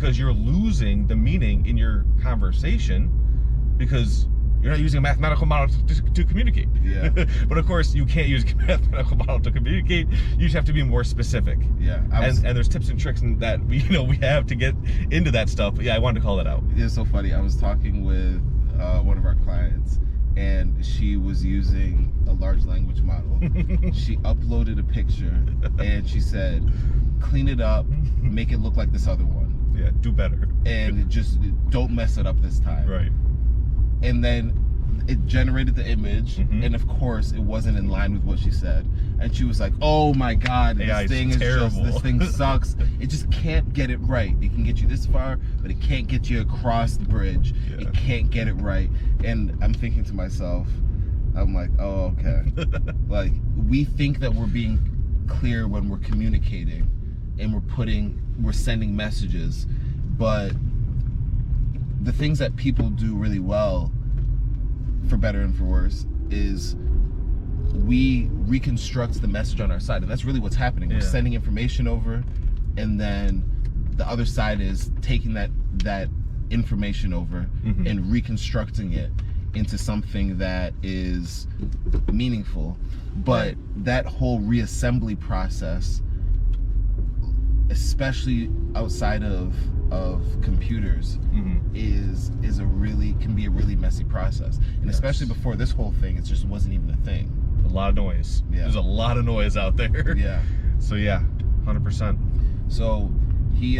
because you're losing the meaning in your conversation because you're not using a mathematical model to communicate. Yeah. But of course, you can't use a mathematical model to communicate. You just have to be more specific. Yeah. And there's tips and tricks that we have to get into that stuff. But yeah, I wanted to call that out. It's so funny. I was talking with one of our clients, and she was using a large language model. She uploaded a picture, and she said, "Clean it up, make it look like this other one. Yeah, do better. And just don't mess it up this time." Right. And then it generated the image, and of course it wasn't in line with what she said. And she was like, "Oh my God, AI this thing is terrible. this thing sucks. It just can't get it right. It can get you this far, but it can't get you across the bridge. Yeah. It can't get it right." And I'm thinking to myself, I'm like, oh, okay. Like, we think that we're being clear when we're communicating and we're sending messages, but the things that people do really well, for better and for worse, is we reconstruct the message on our side. And that's really what's happening. We're sending information over, and then the other side is taking that information over and reconstructing it into something that is meaningful. But that whole reassembly process, especially outside of computers, can be a really messy process. And especially before this whole thing, it just wasn't even a thing. A lot of noise. Yeah. There's a lot of noise out there. Yeah. So yeah, 100%. So he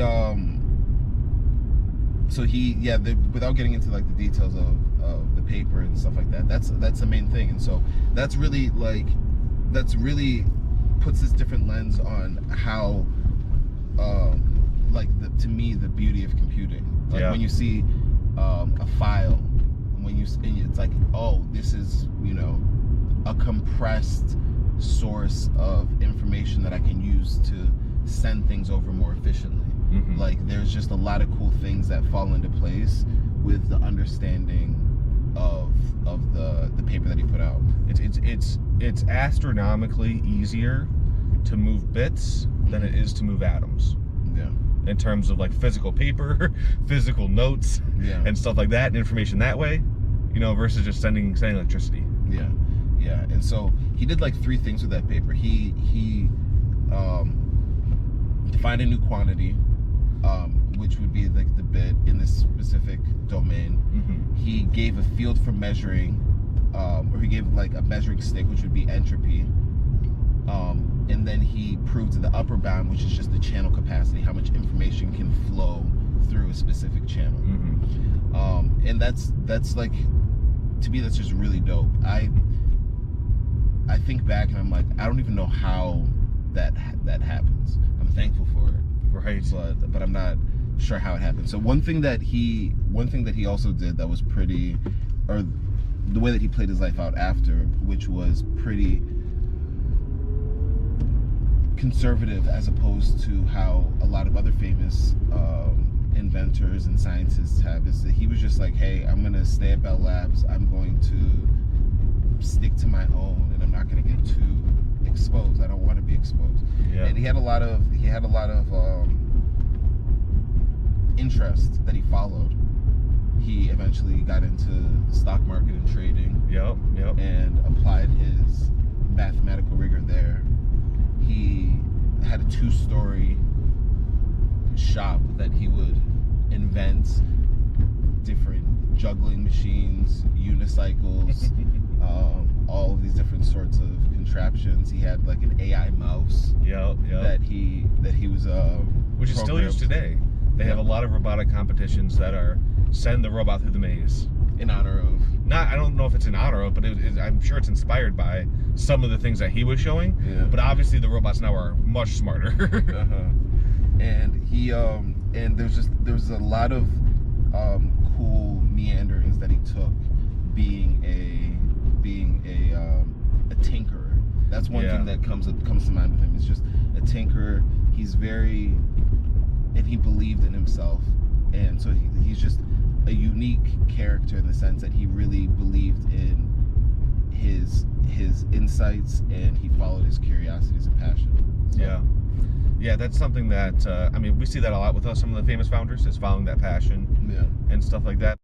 without getting into like the details of the paper and stuff like that, that's the main thing. And so that's really puts this different lens on how to me, the beauty of computing. Like when you see a file, it's like, oh, this is, a compressed source of information that I can use to send things over more efficiently. Like, there's just a lot of cool things that fall into place with the understanding of the paper that he put out. It's astronomically easier to move bits than it is to move atoms. Yeah. In terms of like physical paper, physical notes, and stuff like that, and information that way, versus just sending electricity. Yeah. Yeah. And so he did like 3 things with that paper. He defined a new quantity, which would be like the bit in this specific domain. He gave a field for measuring, or he gave like a measuring stick, which would be entropy. And then he proved the upper bound, which is just the channel capacity, how much information can flow through a specific channel. And that's like, to me, that's just really dope. I think back and I'm like, I don't even know how that happens. I'm thankful for it. Right. But I'm not sure how it happened. So one thing that he also did that was pretty, or the way that he played his life out after, which was pretty conservative as opposed to how a lot of other famous inventors and scientists have, is that he was just like, hey, I'm gonna stay at Bell Labs, I'm going to stick to my own, and I'm not gonna get too exposed. I don't want to be exposed. Yeah. And he had a lot of interest that he followed. He eventually got into stock market and trading. Yep. And applied his mathematical rigor there. He had a 2-story shop that he would invent different juggling machines, unicycles, all of these different sorts of contraptions. He had like an AI mouse that he was which is still used today. They have a lot of robotic competitions that are send the robot through the maze in honor of, I don't know if it's in honor of, but I'm sure it's inspired by some of the things that he was showing. But obviously the robots now are much smarter. And he and there was a lot of cool meanderings that he took being a tinkerer. That's one thing that comes to mind with him. He's just a tinkerer. And he believed in himself, and so he's just a unique character in the sense that he really believed in his insights, and he followed his curiosities and passion. So. Yeah, that's something that I mean, we see that a lot with some of the famous founders, is following that passion and stuff like that.